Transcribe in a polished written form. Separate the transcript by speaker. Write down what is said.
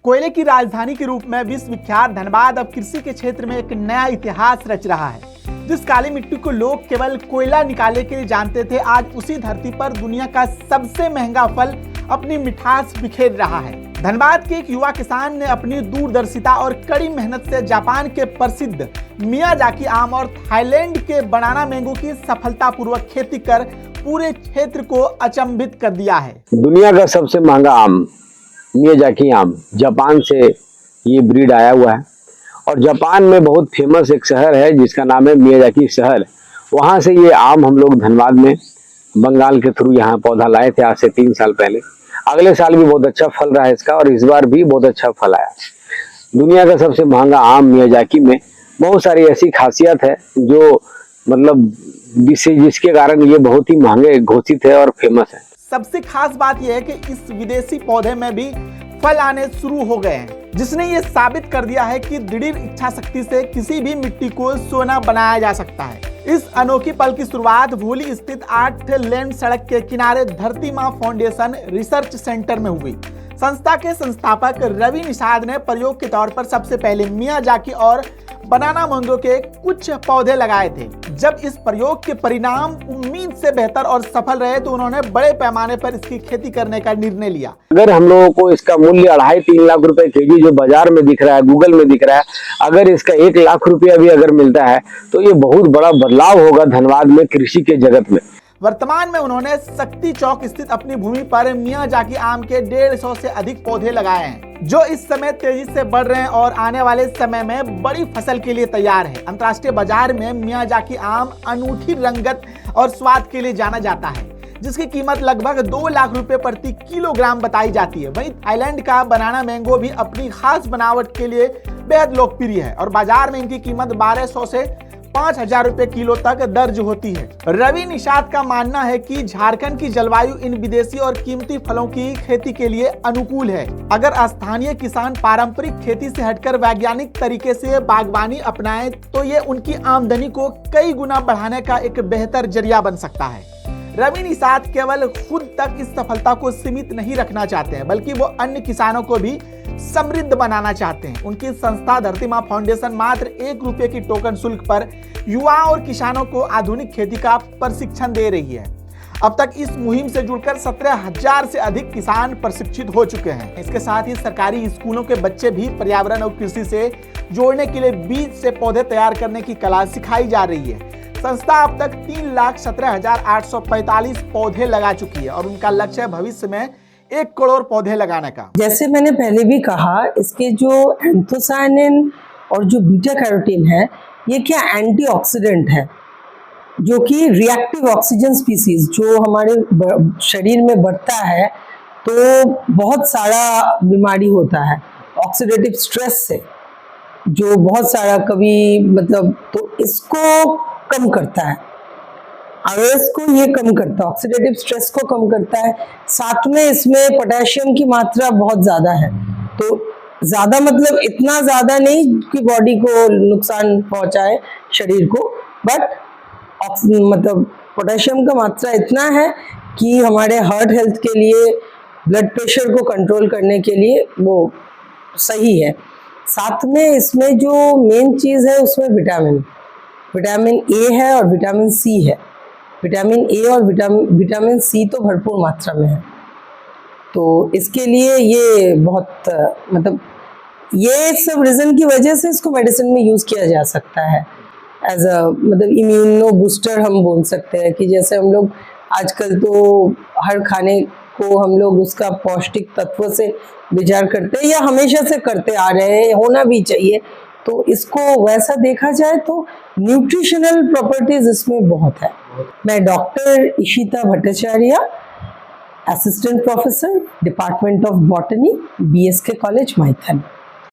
Speaker 1: कोयले की राजधानी के रूप में विश्व विख्यात धनबाद अब कृषि के क्षेत्र में एक नया इतिहास रच रहा है। जिस काली मिट्टी को लोग केवल कोयला निकालने के लिए जानते थे, आज उसी धरती पर दुनिया का सबसे महंगा फल अपनी मिठास बिखेर रहा है। धनबाद के एक युवा किसान ने अपनी दूरदर्शिता और कड़ी मेहनत से जापान के प्रसिद्ध मियाजाकी आम और थाईलैंड के बनाना मैंगो की सफलतापूर्वक खेती कर पूरे क्षेत्र को अचंभित कर दिया है।
Speaker 2: दुनिया का सबसे महंगा आम मियाजाकी आम, जापान से ये ब्रीड आया हुआ है और जापान में बहुत फेमस एक शहर है जिसका नाम है मियाजाकी शहर। वहाँ से ये आम हम लोग धनबाद में बंगाल के थ्रू यहाँ पौधा लाए थे आज से 3 साल पहले। अगले साल भी बहुत अच्छा फल रहा है इसका और इस बार भी बहुत अच्छा फल आया। दुनिया का सबसे महंगा आम मियाजाकी में बहुत सारी ऐसी खासियत है जो मतलब जिसके कारण ये बहुत ही महंगे घोषित है और फेमस है।
Speaker 1: सबसे खास बात यह है कि इस विदेशी पौधे में भी फल आने शुरू हो गए हैं, जिसने ये साबित कर दिया है कि दृढ़ इच्छा शक्ति से किसी भी मिट्टी को सोना बनाया जा सकता है। इस अनोखी पल की शुरुआत भूली स्थित 8 लेन सड़क के किनारे धरती मां फाउंडेशन रिसर्च सेंटर में हुई। संस्था के संस्थापक रवि निषाद ने प्रयोग के तौर पर सबसे पहले मियाजाकी और बनाना मैंगो के कुछ पौधे लगाए थे। जब इस प्रयोग के परिणाम उम्मीद से बेहतर और सफल रहे तो उन्होंने बड़े पैमाने पर इसकी खेती करने का निर्णय लिया।
Speaker 2: अगर हम लोगों को इसका मूल्य 2.5-3 लाख रुपए केजी जो बाजार में दिख रहा है, गूगल में दिख रहा है, अगर इसका 1 लाख रुपया भी अगर मिलता है तो ये बहुत बड़ा बदलाव होगा धनबाद में कृषि के जगत में।
Speaker 1: वर्तमान में उन्होंने शक्ति चौक स्थित अपनी भूमि पर मियाजाकी आम के 150 से अधिक पौधे लगाए हैं, जो इस समय तेजी से बढ़ रहे हैं और आने वाले समय में बड़ी फसल के लिए तैयार है। अंतर्राष्ट्रीय बाजार में मियाजाकी आम अनूठी रंगत और स्वाद के लिए जाना जाता है, जिसकी कीमत लगभग 2 लाख रुपए प्रति किलोग्राम बताई जाती है। वहीं थाईलैंड का बनाना मैंगो भी अपनी खास बनावट के लिए बेहद लोकप्रिय है और बाजार में इनकी कीमत 1200 से 5,000 रुपए किलो तक दर्ज होती है। रवि निषाद का मानना है कि झारखंड की जलवायु इन विदेशी और कीमती फलों की खेती के लिए अनुकूल है। अगर स्थानीय किसान पारंपरिक खेती से हटकर वैज्ञानिक तरीके से बागवानी अपनाएं तो ये उनकी आमदनी को कई गुना बढ़ाने का एक बेहतर जरिया बन सकता है। रवि निषाद केवल खुद तक इस सफलता को सीमित नहीं रखना चाहते हैं, बल्कि वो अन्य किसानों को भी समृद्ध बनाना चाहते हैं। उनकी संस्था धरती मां फाउंडेशन मात्र 1 रुपए की टोकन शुल्क पर युवा और किसानों को आधुनिक खेती का प्रशिक्षण दे रही है। अब तक इस मुहिम से जुड़कर 17,000 से अधिक किसान प्रशिक्षित हो चुके हैं। इसके साथ ही सरकारी स्कूलों के बच्चे भी पर्यावरण और कृषि से जोड़ने के लिए बीज से पौधे तैयार करने की कला सिखाई जा रही है। संस्था अब तक 3,17,845 पौधे लगा चुकी है और उनका लक्ष्य है भविष्य में 1 करोड़ पौधे लगाने का।
Speaker 3: जैसे मैंने पहले भी कहा, इसके जो एंथोसायनिन और जो बीटा कैरोटीन है, ये क्या एंटीऑक्सीडेंट है, जो कि रिएक्टिव ऑक्सीजन स्पीसीज जो हमारे शरीर में बढ़ता है तो बहुत सारा बीमारी होता है ऑक्सीडेटिव स्ट्रेस से, जो बहुत सारा कभी मतलब, तो इसको कम करता है। आरओएस को ये कम करता है, ऑक्सीडेटिव स्ट्रेस को कम करता है। साथ में इसमें पोटेशियम की मात्रा बहुत ज़्यादा है, तो ज़्यादा मतलब इतना ज़्यादा नहीं कि बॉडी को नुकसान पहुंचाए शरीर को, बट मतलब पोटेशियम का मात्रा इतना है कि हमारे हार्ट हेल्थ के लिए, ब्लड प्रेशर को कंट्रोल करने के लिए वो सही है। साथ में इसमें जो मेन चीज़ है उसमें विटामिन ए है और विटामिन सी है। विटामिन ए और विटामिन सी तो भरपूर मात्रा में है, तो इसके लिए ये बहुत मतलब ये सब रीज़न की वजह से इसको मेडिसिन में यूज़ किया जा सकता है एज अ मतलब इम्यूनो बूस्टर हम बोल सकते हैं। कि जैसे हम लोग आजकल तो हर खाने को हम लोग उसका पौष्टिक तत्व से विचार करते हैं या हमेशा से करते आ रहे हैं, होना भी चाहिए, तो इसको वैसा देखा जाए तो न्यूट्रिशनल प्रॉपर्टीज इसमें बहुत है। मैं doctor Ishita Bhattacharya, assistant professor, department of botany, BSK college, Maithan.